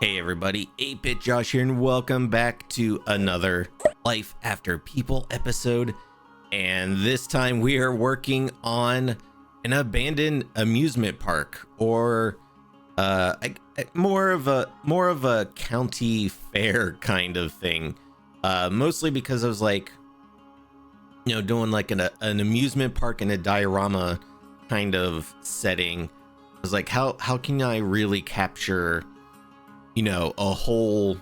Hey everybody, 8-Bit Josh here, and welcome back to another Life After People episode. And this time we are working on an abandoned amusement park, or more of a county fair kind of thing. Mostly because I was like, doing like an amusement park in a diorama kind of setting. I was like, how can I really capture a whole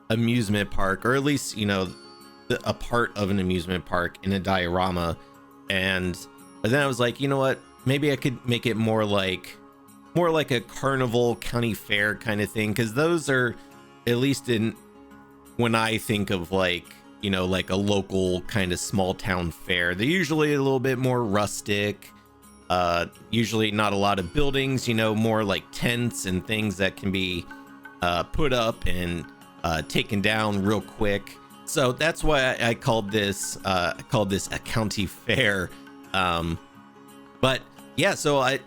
amusement park, or at least, a part of an amusement park in a diorama. And then I was like, you know what, maybe I could make it more like a carnival county fair kind of thing, because those are, at least when I think of like a local kind of small town fair, they're usually a little bit more rustic. Usually not a lot of buildings, more like tents and things that can be put up and taken down real quick. So that's why I called this a county fair. But yeah, so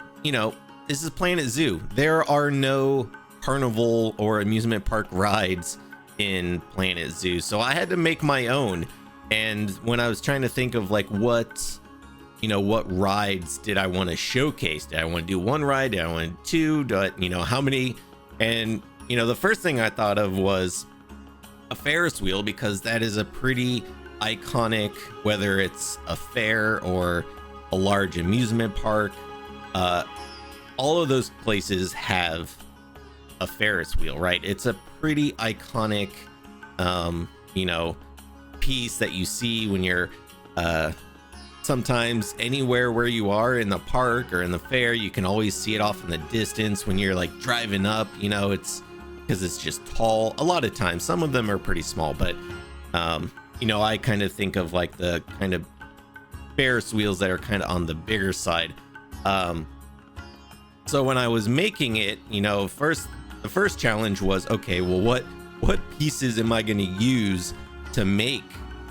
this is Planet Zoo. There are no carnival or amusement park rides in Planet Zoo, so I had to make my own. And when I was trying to think of like what rides did I want to showcase? Did I want to do one ride? Did I want two? How many? And, the first thing I thought of was a Ferris wheel, because that is a pretty iconic, whether it's a fair or a large amusement park. All of those places have a Ferris wheel, right? It's a pretty iconic, piece that you see when you're, sometimes anywhere where you are in the park or in the fair. You can always see it off in the distance when you're like driving up. It's because it's just tall. A lot of times, some of them are pretty small, but I kind of think of like the kind of Ferris wheels that are kind of on the bigger side. So when I was making it, the first challenge was, okay, well, what pieces am I going to use to make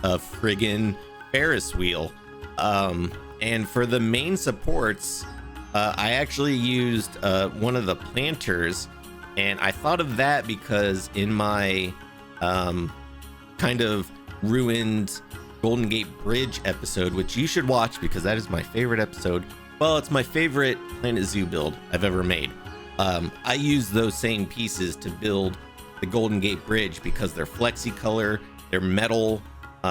a friggin' Ferris wheel? And for the main supports, I actually used one of the planters, and I thought of that because in my kind of ruined Golden Gate Bridge episode, which you should watch because that is my favorite episode. Well, it's my favorite Planet Zoo build I've ever made. I used those same pieces to build the Golden Gate Bridge because they're flexi color, they're metal.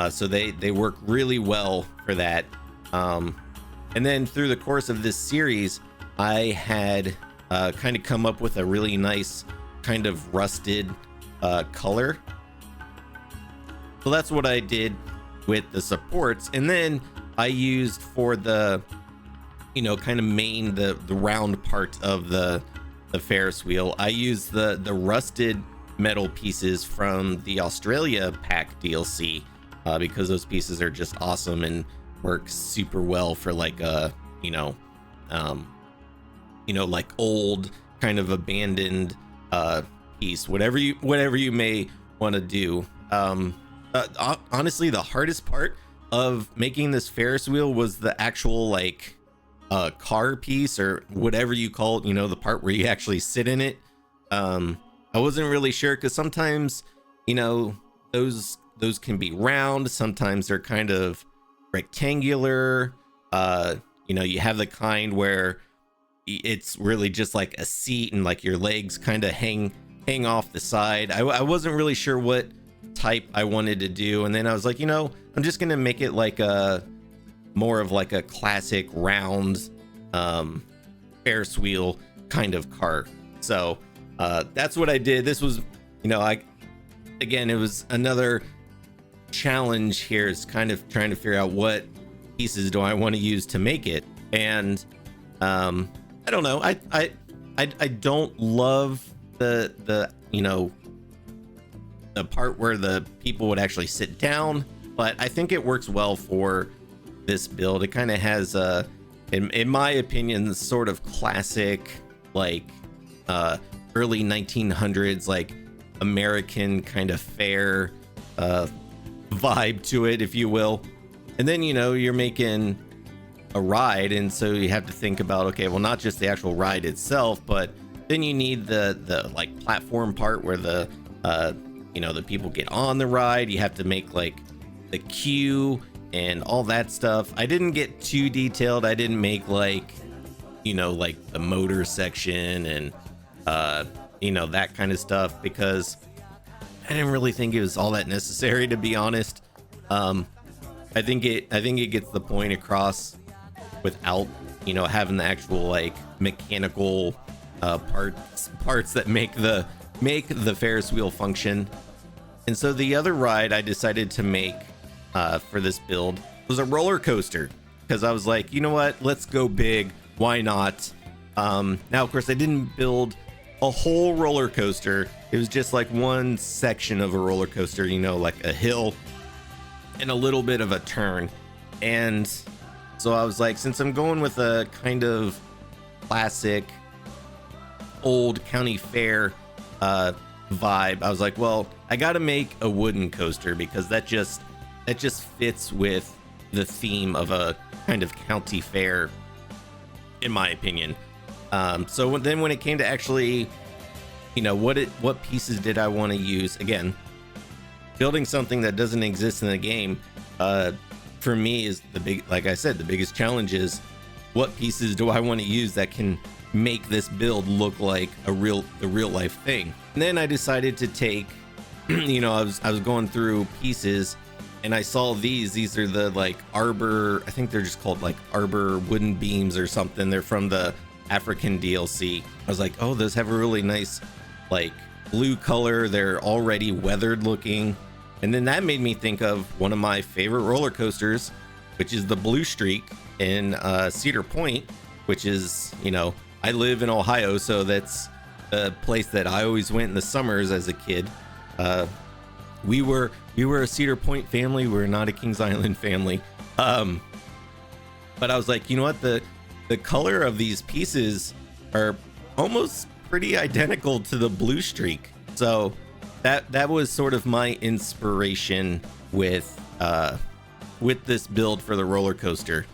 So they work really well for that. And then through the course of this series, I had kind of come up with a really nice kind of rusted color. So that's what I did with the supports. And then I used for the, kind of main, the round part of the Ferris wheel, I used the rusted metal pieces from the Australia pack DLC. Because those pieces are just awesome and work super well for like a like old kind of abandoned piece, whatever you may want to do. Honestly, the hardest part of making this Ferris wheel was the actual like car piece, or whatever you call it, the part where you actually sit in it. I wasn't really sure, because sometimes those can be round, sometimes they're kind of rectangular. You have the kind where it's really just like a seat and like your legs kind of hang off the side. I wasn't really sure what type I wanted to do, and then I was like, I'm just gonna make it like more of like a classic round Ferris wheel kind of car. So that's what I did. This was, it was another challenge here, is kind of trying to figure out what pieces do I want to use to make it. And I don't know, I don't love the part where the people would actually sit down, but I think it works well for this build. It kind of has in my opinion, the sort of classic like early 1900s like American kind of fair vibe to it, if you will. And then you're making a ride, and so you have to think about, okay, well, not just the actual ride itself, but Then you need the like platform part where the the people get on the ride. You have to make like the queue and all that stuff. I didn't get too detailed. I didn't make like like the motor section and that kind of stuff, because I didn't really think it was all that necessary, to be honest. I think it gets the point across without having the actual like mechanical parts that make the Ferris wheel function. And so the other ride I decided to make for this build was a roller coaster, because I was like, you know what, let's go big, why not? Now of course I didn't build a whole roller coaster. It was just like one section of a roller coaster, like a hill and a little bit of a turn. And so I was like, since I'm going with a kind of classic old county fair vibe, I was like, well, I gotta make a wooden coaster, because that just fits with the theme of a kind of county fair, in my opinion. So then when it came to actually what pieces did I want to use, again, building something that doesn't exist in the game, for me is like I said, the biggest challenge is what pieces do I want to use that can make this build look like the real life thing. And then I decided to take I was going through pieces, and I saw these are the like arbor, I think they're just called like arbor wooden beams or something. They're from the African DLC. I was like, oh, those have a really nice like blue color. They're already weathered looking. And then that made me think of one of my favorite roller coasters, which is the Blue Streak in Cedar Point, which is, I live in Ohio, so that's a place that I always went in the summers as a kid. We were a Cedar Point family. We're not a Kings Island family. But I was like, you know what? The color of these pieces are almost pretty identical to the Blue Streak. So that was sort of my inspiration with this build for the roller coaster.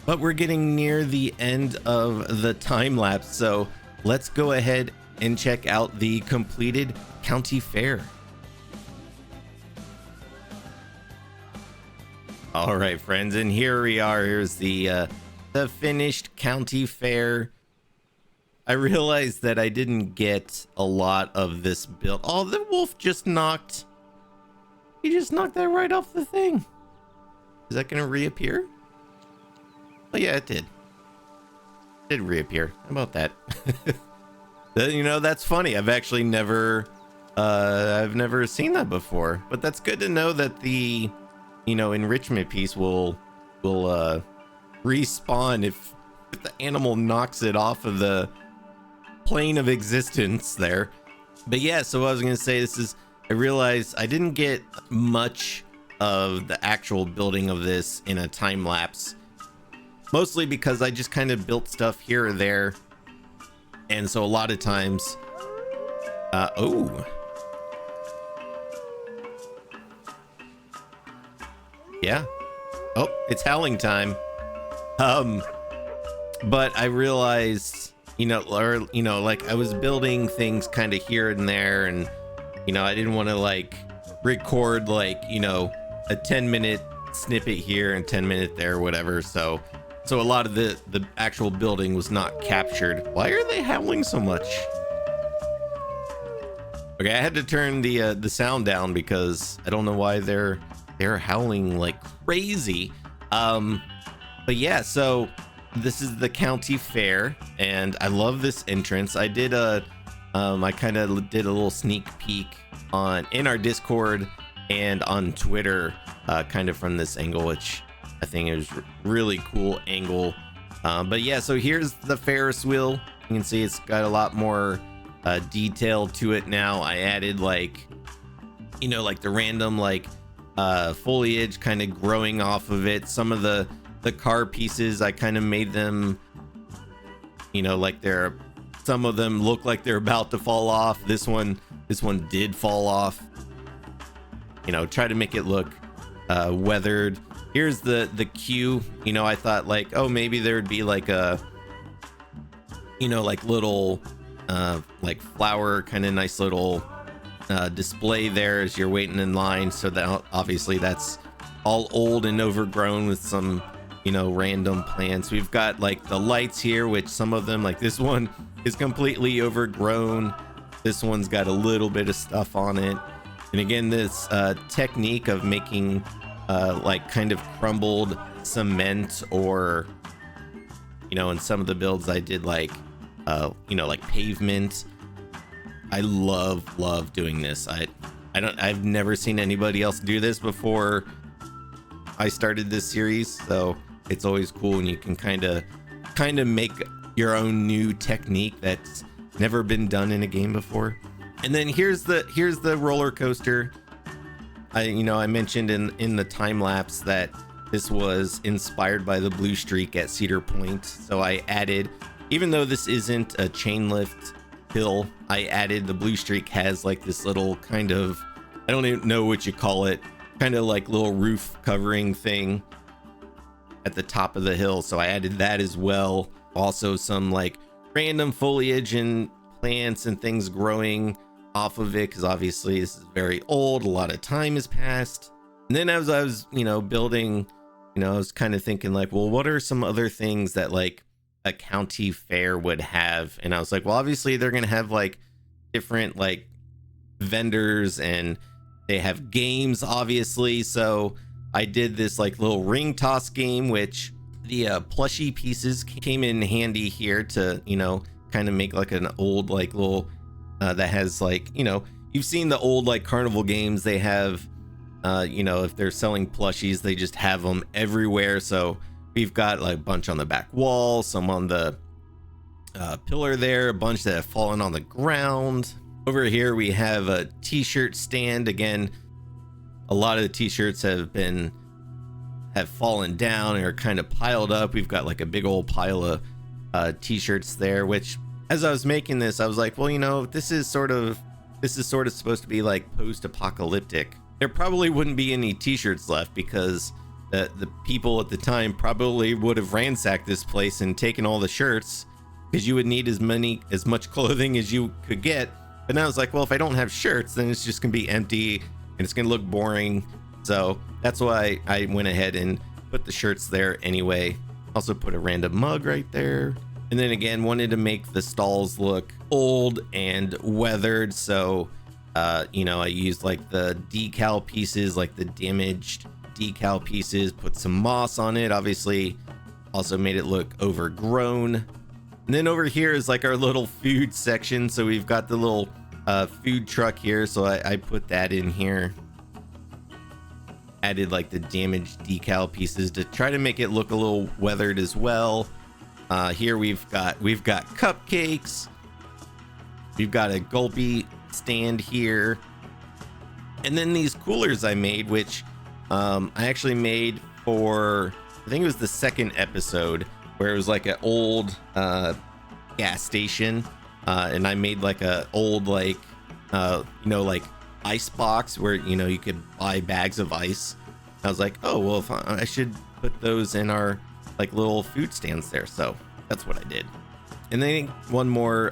But we're getting near the end of the time lapse, so let's go ahead and check out the completed county fair. All right, friends, and here we are. Here's the finished county fair. I realized that I didn't get a lot of this build. Oh, the wolf just knocked. He just knocked that right off the thing. Is that gonna reappear? Oh yeah, it did. It did reappear. How about that? That's funny. I've actually never seen that before. But that's good to know that the enrichment piece will respawn if the animal knocks it off of the plane of existence there. But yeah, so I was gonna say, I realized I didn't get much of the actual building of this in a time lapse, mostly because I just kind of built stuff here or there, and so a lot of times yeah, oh, it's howling time. But I realized, like I was building things kind of here and there, and I didn't want to like record like a 10-minute snippet here and 10-minute there, whatever. So a lot of the actual building was not captured. Why are they howling so much? Okay, I had to turn the sound down because I don't know why they're howling like crazy. But yeah, so this is the county fair, and I love this entrance. I did I kind of did a little sneak peek in our Discord and on Twitter, kind of from this angle, which I think is really cool angle. But yeah, so here's the Ferris wheel. You can see it's got a lot more detail to it now. I added like like the random like foliage kind of growing off of it. Some of the car pieces, I kind of made them like some of them look like they're about to fall off. This one did fall off. Try to make it look weathered. Here's the queue. I thought like, oh, maybe there would be like a like little like flower, kind of nice little display there as you're waiting in line. So that obviously that's all old and overgrown with some, you know, random plants. We've got like the lights here, which some of them, like this one, is completely overgrown. This one's got a little bit of stuff on it. And again, this technique of making like kind of crumbled cement, or, you know, in some of the builds I did like, you know, like pavement. I love doing this. I've never seen anybody else do this before I started this series, so it's always cool when you can kind of make your own new technique that's never been done in a game before. And then here's the roller coaster. I mentioned in the time lapse that this was inspired by the blue streak at Cedar Point, so I added, even though this isn't a chain lift hill, I added the blue streak has like this little kind of, I don't even know what you call it, kind of like little roof covering thing at the top of the hill, so I added that as well. Also some like random foliage and plants and things growing off of it, because obviously this is very old, a lot of time has passed. And then as I was, you know, building, you know, I was kind of thinking like, well, what are some other things that like a county fair would have? And I was like, well, obviously they're gonna have like different like vendors, and they have games, obviously. So I did this like little ring toss game, which the plushie pieces came in handy here to, you know, kind of make like an old like little that has like, you know, you've seen the old like carnival games, they have you know, if they're selling plushies, they just have them everywhere. So we've got like a bunch on the back wall, some on the pillar there, a bunch that have fallen on the ground. Over here we have a t-shirt stand. Again, a lot of the t-shirts have fallen down and are kind of piled up. We've got like a big old pile of t-shirts there, which as I was making this, I was like, well, you know, this is sort of supposed to be like post-apocalyptic. There probably wouldn't be any t-shirts left, because the people at the time probably would have ransacked this place and taken all the shirts, because you would need as much clothing as you could get. But now I was like, well, if I don't have shirts, then it's just gonna be empty and it's gonna look boring. So that's why I went ahead and put the shirts there anyway. Also put a random mug right there. And then again, wanted to make the stalls look old and weathered. So, you know, I used like the decal pieces, like the damaged decal pieces, put some moss on it, obviously also made it look overgrown. And then over here is like our little food section. So we've got the little food truck here. So I put that in here. Added like the damaged decal pieces to try to make it look a little weathered as well. Here we've got cupcakes. We've got a gulpy stand here. And then these coolers I made, which I actually made for, I think it was the second episode, where it was like an old gas station, and I made like a old like you know, like ice box where, you know, you could buy bags of ice. I was like, oh well, if I should put those in our like little food stands there. So that's what I did. And then one more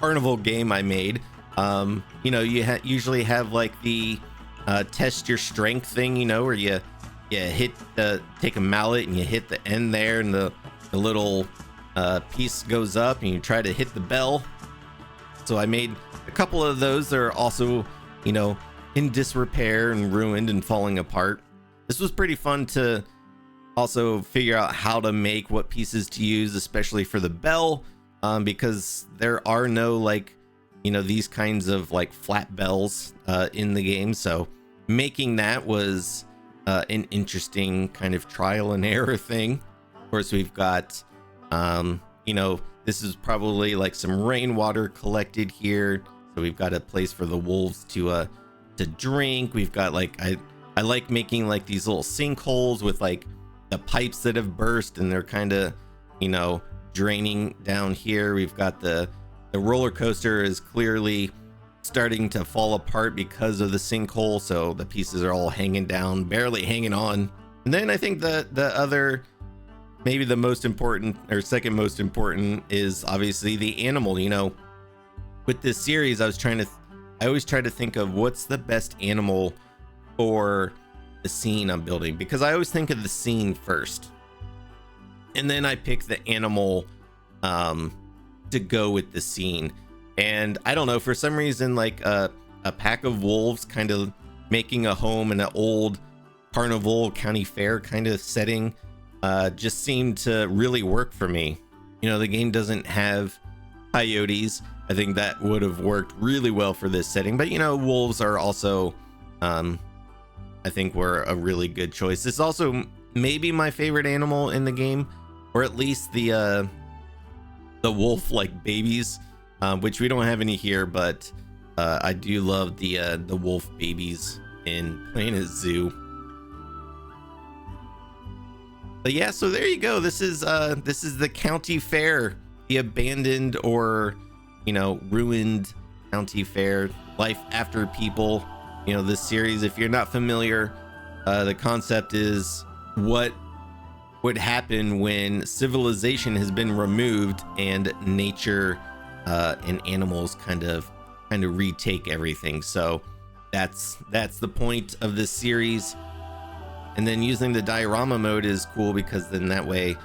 carnival game I made. You know, you usually have like the test your strength thing, you know, where you hit take a mallet and you hit the end there, and the little piece goes up and you try to hit the bell. So I made a couple of those that are also, you know, in disrepair and ruined and falling apart. This was pretty fun to also figure out how to make what pieces to use, especially for the bell, because there are no like, you know, these kinds of like flat bells in the game. So making that was an interesting kind of trial and error thing. Of course, we've got, you know, this is probably like some rainwater collected here. So we've got a place for the wolves to drink. We've got like, I like making like these little sinkholes with like the pipes that have burst and they're kind of, you know, draining down here. We've got the roller coaster is clearly starting to fall apart because of the sinkhole, so the pieces are all hanging down, barely hanging on. And then I think the other, maybe the most important or second most important, is obviously the animal. You know, with this series, I always try to think of what's the best animal for the scene I'm building, because I always think of the scene first, and then I pick the animal to go with the scene. And I don't know, for some reason, like a pack of wolves kind of making a home in an old carnival county fair kind of setting just seemed to really work for me. You know, the game doesn't have coyotes. I think that would have worked really well for this setting, but you know, wolves are also I think were a really good choice. It's also maybe my favorite animal in the game, or at least the wolf like babies, which we don't have any here, but I do love the wolf babies in Planet Zoo. But yeah, so there you go. This is the county fair, the abandoned or, you know, ruined county fair, life after people. You know, this series, if you're not familiar, the concept is what would happen when civilization has been removed and nature and animals kind of retake everything. So that's the point of this series. And then using the diorama mode is cool, because then that way,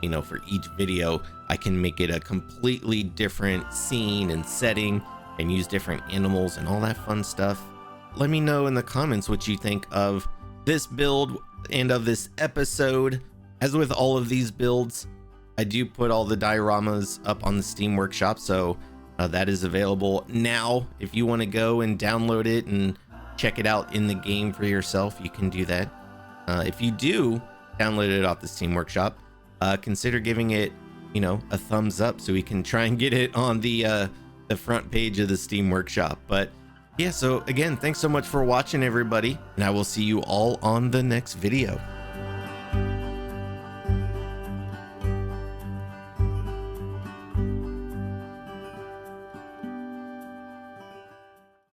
you know, for each video I can make it a completely different scene and setting and use different animals and all that fun stuff. Let me know in the comments what you think of this build and of this episode. As with all of these builds, I do put all the dioramas up on the Steam Workshop, so that is available now. If you want to go and download it and check it out in the game for yourself, you can do that. If you do download it off the Steam Workshop, consider giving it, you know, a thumbs up so we can try and get it on the front page of the Steam Workshop. But yeah, so again, thanks so much for watching, everybody, and I will see you all on the next video.